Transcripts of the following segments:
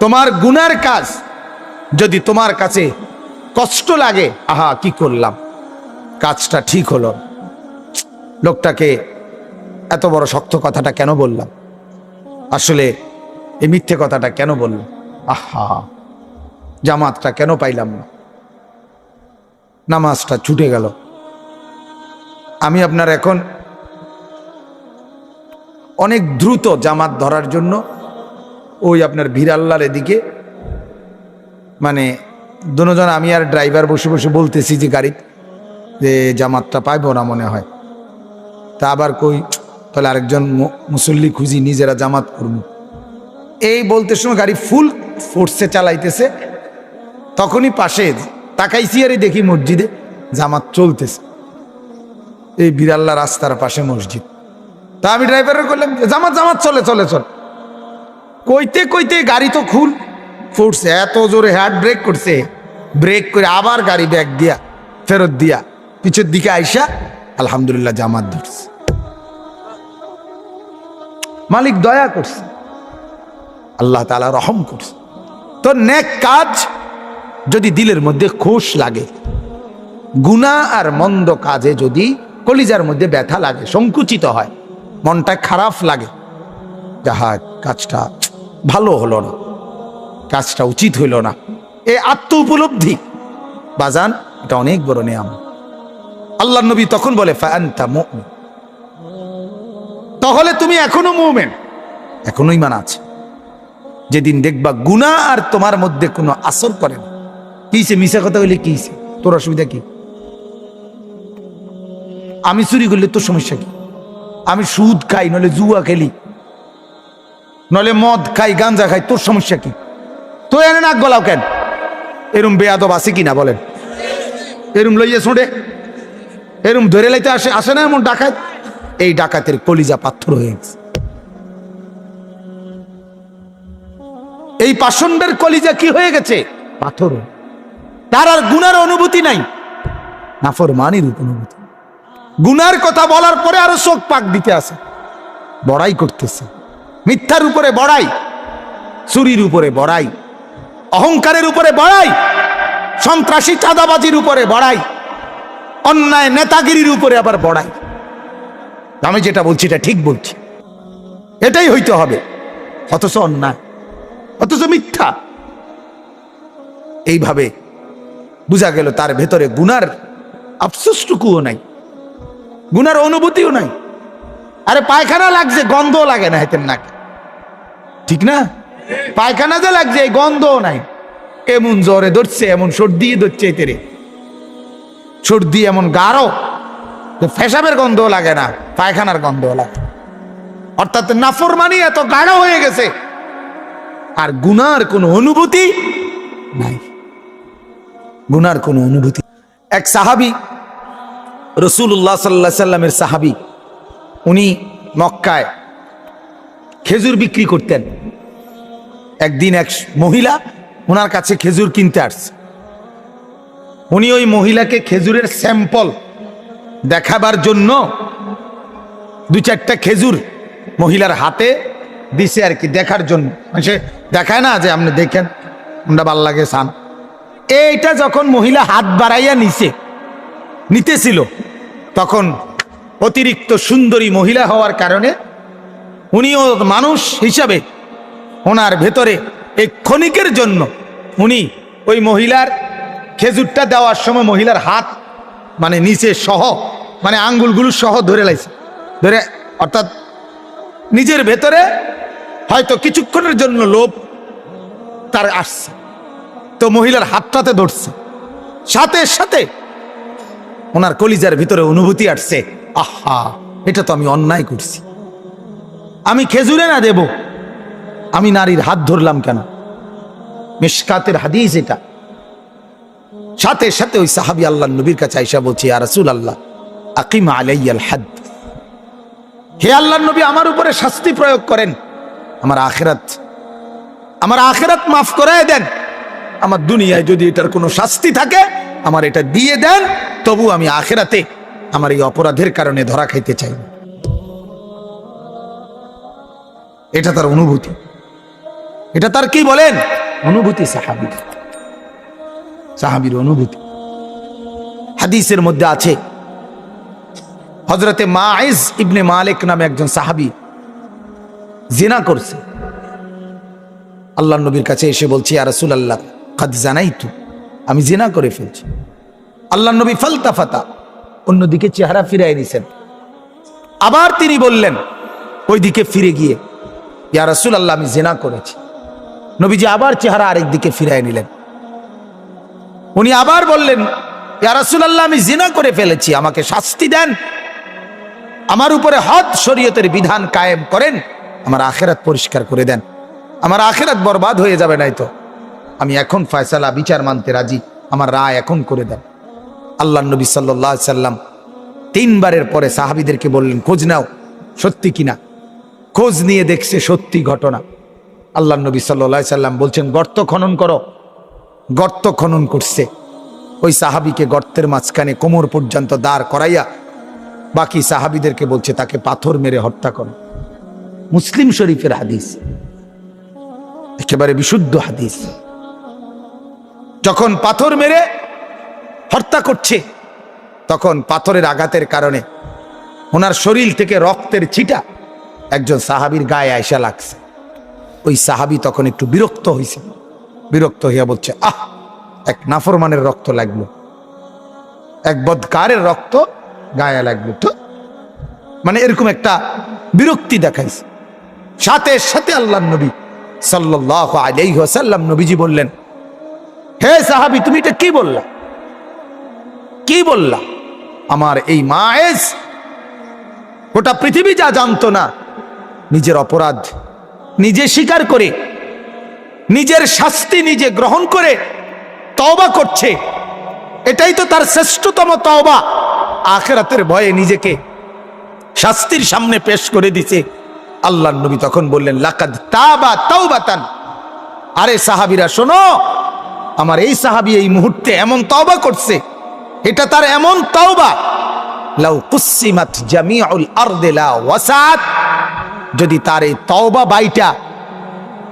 তোমার গুনার কাজ যদি তোমার কাছে কষ্ট লাগে, আহা কি করলাম, কাজটা ঠিক হলো, লোকটাকে এত বড় শক্ত কথাটা কেন বললাম, আসলে এই মিথ্যে কথাটা কেন বললাম, আহা জামাতটা কেন পাইলাম না, নামাজটা ছুটে গেল। আমি আপনার এখন অনেক দ্রুত জামাত ধরার জন্য ওই আপনার ভিরাল্লার এদিকে, মানে দুজন আমি আর ড্রাইভার বসে বসে বলতেছি যে গাড়ি যে জামাতটা পাইবো না মনে হয়, তা আবার কই তাহলে আরেকজন মুসল্লি খুঁজি, নিজেরা জামাত করবো। এই বলতে সময় গাড়ি ফুল ফোর্সে চালাইতেছে, তখনই পাশে তাকাইছি আর দেখি মসজিদে জামাত চলতেছে, এই বিরাল্লা রাস্তার পাশে মসজিদ। তা আমি ড্রাইভারের করলাম জামাত জামাত চলে চলে চল, কইতে কইতে গাড়ি তো খুল ফুটছে, এত জোরে হ্যান্ড ব্রেক করছে, ব্রেক করে আবার গাড়ি ব্যাক দিয়া ফেরত দিয়া পিছের দিকে আইসা আলহামদুলিল্লাহ জামাত ধরছে। মালিক দয়া করছে, আল্লাহ তাআলা রহম করছে। তো নেক কাজ যদি দিলের মধ্যে খুশ লাগে, গুনাহ আর মন্দ কাজে যদি কলিজার মধ্যে ব্যথা লাগে, সংকুচিত হয়, মনটা খারাপ লাগে, যাহা কাজটা ভালো হলো না, কাজটা উচিত হইল না, এই আত্ম উপলব্ধি বাজান এটা অনেক বড় নিয়ামত। আল্লাহর নবী তখন বলে ফাআনতা মুমিন, তাহলে তুমি এখনো মুমিন, এখনো ঈমান আছে। যেদিন দেখবা গুনাহ আর তোমার মধ্যে কোনো আসর করে না, কিছে মিছা কথা বলে কিছে, তোর অসুবিধা কি? আমি চুরি করলে তোর সমস্যা কি? আমি সুদ খাই, নলে জুয়া খেলি, নলে মদ খাই, গাঞ্জা খাই, তোর সমস্যা কি? তো এনে নাক গলাও কেন? এরম বেয়াদব আছে কিনা বলেন? এরম লইয়া ছোঁড়ে, এরম ধরে লাইতে আসে আসে না এমন ডাকাত? এই ডাকাতের কলিজা পাথর হয়ে গেছে। এই পাষণ্ডের কলিজা কি হয়ে গেছে? পাথর। তার আর গুনার অনুভূতি নাই, নাফরমানির অনুভূতি। গুনার কথা বলার পরে আরো চোখ পাক দিতে আছে, বড়াই করতেছে, মিথ্যার উপরে বড়াই, চুরির উপরে বড়াই, অহংকারের উপরে বড়াই, সন্ত্রাসী চাঁদাবাজির উপরে বড়াই, অন্যায় নেতাগিরির উপরে আবার বড়াই। আমি যেটা বলছি এটা ঠিক বলছি, এটাই হইতে হবে, অথচ অন্যায়, অথচ মিথ্যা। এইভাবে বুঝা গেল তার ভেতরে গুনার আফসোসটুকুও নাই, গুনার অনুভূতিও নাই। আরে পায়খানা লাগছে, গন্ধও লাগে না হাতের নাকে, ঠিক না? পায়খানা যে লাগছে এই গন্ধও নাই, এমন জ্বরে ধরছে, এমন সর্দি ধরছে, এতে সর্দি এমন গাঢ়, পেশাবের গন্ধও লাগে না, পায়খানার গন্ধও লাগে। অর্থাৎ নাফরমানি এত গাঢ় হয়ে গেছে, আর গুনার কোনো অনুভূতি নাই, গুনার কোনো অনুভূতি। এক সাহাবী, রাসূলুল্লাহ সাল্লাল্লাহু আলাইহি সাল্লামের সাহাবী, উনি মক্কায় খেজুর বিক্রি করতেন। একদিন এক মহিলা ওনার কাছে খেজুর কিনতে আসছে। উনি ওই মহিলাকে খেজুরের স্যাম্পল দেখাবার জন্য দু চারটা খেজুর মহিলার হাতে দিছে আর কি, দেখার জন্য। সে দেখায় না যে আপনি দেখেন আমরা ভাল লাগে সান। এইটা যখন মহিলা হাত বাড়াইয়া নিতেছিল, তখন অতিরিক্ত সুন্দরী মহিলা হওয়ার কারণে উনিও মানুষ হিসাবে ওনার ভেতরে এই ক্ষণিকের জন্য উনি ওই মহিলার খেজুরটা দেওয়ার সময় মহিলার হাত মানে নিচে সহ, মানে আঙ্গুলগুলো সহ ধরে লাইছে, ধরে, অর্থাৎ নিজের ভেতরে হয়তো কিছুক্ষণের জন্য লোভ তার আসছে, তো মহিলার হাতটাতে ধরছে, সাথে সাথে ওনার কলিজার ভিতরে অনুভূতি আসছে, আহা এটা তো আমি অন্যায় করছি, আমি খেজুরে না দেব, আমি নারীর হাত ধরলাম কেন? মিশকাতের হাদিস এটা। সাথে সাথে ওই সাহাবী আল্লাহর নবীর কাছে আয়েশা বলছে, ইয়া রাসূলুল্লাহ আকিম আলাইয়াল হাদ, হে আল্লাহর নবী আমার উপরে শাস্তি প্রয়োগ করেন, আমার আখিরাত মাফ করে দেন, আমার দুনিয়ায় যদি এটার কোনো শাস্তি থাকে আমার এটা দিয়ে দেন, তবু আমি আখিরাতে আমার এই অপরাধের কারণে ধরা খাইতে চাই না। এটা তার অনুভূতি। এটা তার কি বলেন? অনুভূতি। সাহাবীর অনুভূতি। হাদিসের মধ্যে আছে, হযরতে মাইজ ইবনে মালিক নামে একজন সাহাবী জিনা করছে। আল্লাহর নবীর কাছে এসে বলছে, ইয়া রাসূলুল্লাহ কাদ জানাইতু, আমি জিনা করে ফেলছি। আল্লাহর নবী ফালতাফাতা, অন্যদিকে চেহারা ফিরাই নিছেন। আবার তিনি বললেন ওইদিকে ফিরে গিয়ে, ইয়া রাসূলুল্লাহ আমি জিনা করেছি। নবীজি আবার চেহারা আরেক দিকে ফিরাই নিলেন। উনি আবার বললেন, ইয়া রাসূলুল্লাহ আমি জিনা করে ফেলেছি, আমাকে শাস্তি দেন, আমার উপরে হদ শরীয়তের বিধান কায়েম করেন, আমার আখিরাত পরিষ্কার করে দেন, আমার আখিরাত বরবাদ হয়ে যাবে নাই তো। আমি এখন ফয়সালা বিচার মানতে রাজি, আমার রায় এখন করে দেন। আল্লাহর নবী সাল্লাল্লাহু আলাইহি সাল্লাম তিনবারের পরে সাহাবীদেরকে বললেন, খোঁজ নাও সত্যি কিনা। খোঁজ নিয়ে দেখছে সত্যি ঘটনা। আল্লাহর নবী সাল্লাল্লাহু আলাইহি সাল্লাম বলছেন, গর্ত খনন করো। গর্ত খনন করছে। ওই সাহাবীকে গর্তের মাঝখানে কোমর পর্যন্ত দাঁড় করাইয়া বাকি সাহাবীদেরকে বলছে তাকে পাথর মেরে হত্যা করো। মুসলিম শরীফের হাদিস, একেবারে বিশুদ্ধ হাদিস। যখন পাথর মেরে হত্যা করছে, তখন পাথরের আঘাতের কারণে ওনার শরীর থেকে রক্তের ছিটা একজন সাহাবীর গায়ে আয়সা লাগছে। ওই সাহাবী তখন একটু বিরক্ত হয়েছে। বিরক্ত হইয়া বলছে, আহ, এক নাফরমানের রক্ত লাগলো, এক বদকারের রক্ত গায়ে লাগলো তো, মানে এরকম একটা বিরক্তি দেখাইছে। সাথে সাথে আল্লাহর নবী সাল্লাল্লাহু আলাইহি ওয়াসাল্লাম নবীজি বললেন, হে সাহাবী তুমি এটা কি বললা? কি বললা? আমার এই মায়েজ গোটা পৃথিবী যা জানতো না, নিজের অপরাধ নিজে স্বীকার করে, নিজের শাস্তি নিজে গ্রহণ করে তওবা করছে। এটাই তো তার শ্রেষ্ঠতম তওবা। আখিরাতের ভয়ে নিজেকে শাস্তির সামনে পেশ করে দিছে। আল্লাহর নবী তখন বললেন, লাকাদ তাবা তাওবাতান। আরে সাহাবীরা শোনো, আমার এই সাহাবী এই মুহূর্তে এমন তওবা করছে, এটা তার এমন তওবা, লাউ কুসিমাত জামিউল আরদি লা ওয়াসাত। যদি তার এই তওবা বাইটা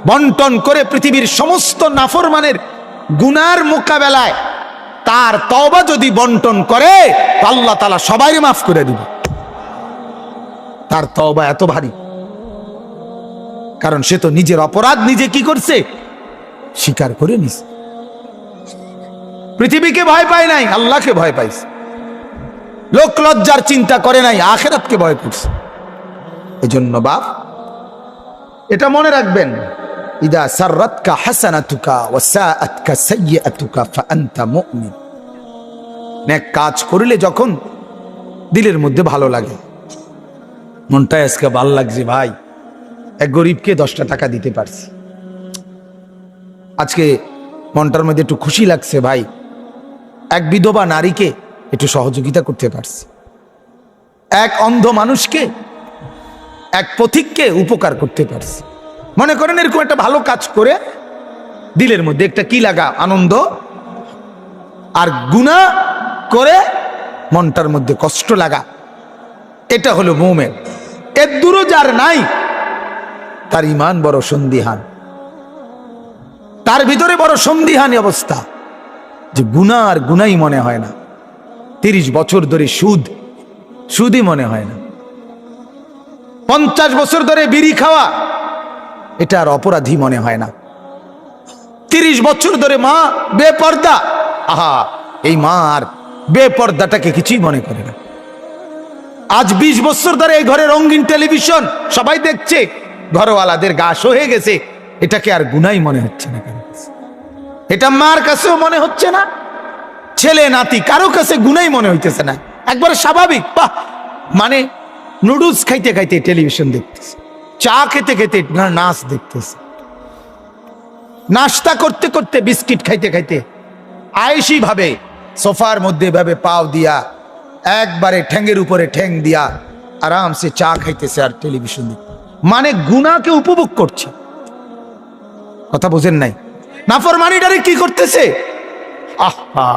বন্টন করে পৃথিবীর সমস্ত নাফরমানের গুনার মোকাবেলায় তার তওবা যদি বন্টন করে, আল্লাহ তাআলা সবাইকে মাফ করে দিবে। তার তওবা এত ভারী, কারণ সে তো নিজের অপরাধ নিজে কি করছে? স্বীকার করে নিছে। পৃথিবীকে ভয় পায় নাই, আল্লাহকে ভয় পাইছে। লোক লজ্জার চিন্তা করে নাই, আখিরাতকে ভয় করছে। এজন্য বাপ এটা মনে রাখবেন, ইদা সাররাতকা হাসানাতুকা ওয়া সাআতকা সাইয়্যাতুকা ফাআনতা মুমিন। নেক কাজ করলে যখন দিলের মধ্যে ভালো লাগে, মনটা আজকে ভালো লাগছে ভাই, এক গরিবকে 10টা টাকা দিতে পারছি, আজকে মনটার মধ্যে একটু খুশি লাগছে ভাই, এক বিধবা নারীকে একটু সহযোগিতা করতে পারছি, এক অন্ধ মানুষকে, এক পথিককে উপকার করতে পারছি। মনে করেন এরকম একটা ভালো কাজ করে দিলের মধ্যে একটা কি লাগা? আনন্দ। আর গুনাহ করে মনটার মধ্যে কষ্ট লাগা, এটা হলো মুমিন। এর দূরও যার নাই, তার ঈমান বড় সন্দিহান, তার ভিতরে বড় সন্দিহানী অবস্থা, যে গুনাহ আর গুনাহই মনে হয় না। 30 বছর ধরে সুদই মনে হয় না। 50 বছর ধরে বিড়ি খাওয়া, এটা আর অপরাধী মনে হয় না। 30 বছর ধরে মা বেপর্দা, আহা, এই মা আর বেপর্দাটাকে কিছুই মনে করে না। আজ 20 বছর ধরে এই ঘরে রঙিন টেলিভিশন সবাই দেখছে, ঘরওয়ালাদের গা সহে গেছে, এটাকে আর গুনাই মনে হচ্ছে না কারো কাছে। এটা মার কাছেও মনে হচ্ছে না, ছেলে নাতি কারো কাছে গুনাই মনে হইতেছে না, একবারে স্বাভাবিক। বাহ, মানে নুডলস খাইতে খাইতে টেলিভিশন দেখতেছে, চা খেতে খেতে নাচ দেখতেছে, নাস্তা করতে করতে বিস্কিট খাইতে খাইতে আয়েশি ভাবে সোফার মধ্যে ভাবে পাও দিয়া, একবারে ঠ্যাঙ্গের উপরে ঠ্যাং দিয়া আরামসে চা খাইতেছে আর টেলিভিশন দেখতে, মানে গুনাহকে উপভোগ করছে। কথা বোঝেন নাই? নাফরমানিটারে কি করতেছে? আহা,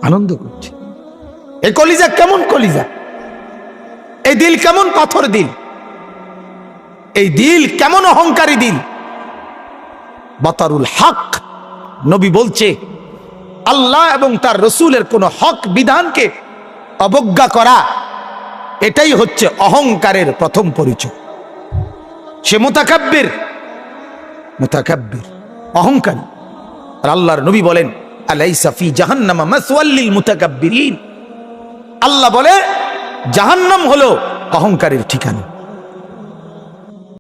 আনন্দ করছে। এই কলিজা কেমন কলিজা, এই দিল কেমন পাথর দিল, এই দিল কেমন অহংকারী দিল। বাতারুল হক, নবী বলছে আল্লাহ এবং তার রসুলের কোন হক বিধানকে অবজ্ঞা করা, এটাই হচ্ছে অহংকারের প্রথম পরিচয়। সে মুতাকাব্বির, মুতাকাব্বির অহংকারী। আর আল্লাহর নবী বলেন আলাইসা ফি জাহান্নামা মাসওয়াল লিল মুতাকাব্বিরিন, আল্লাহ বলে জাহান্নাম হলো অহংকারের ঠিকানা।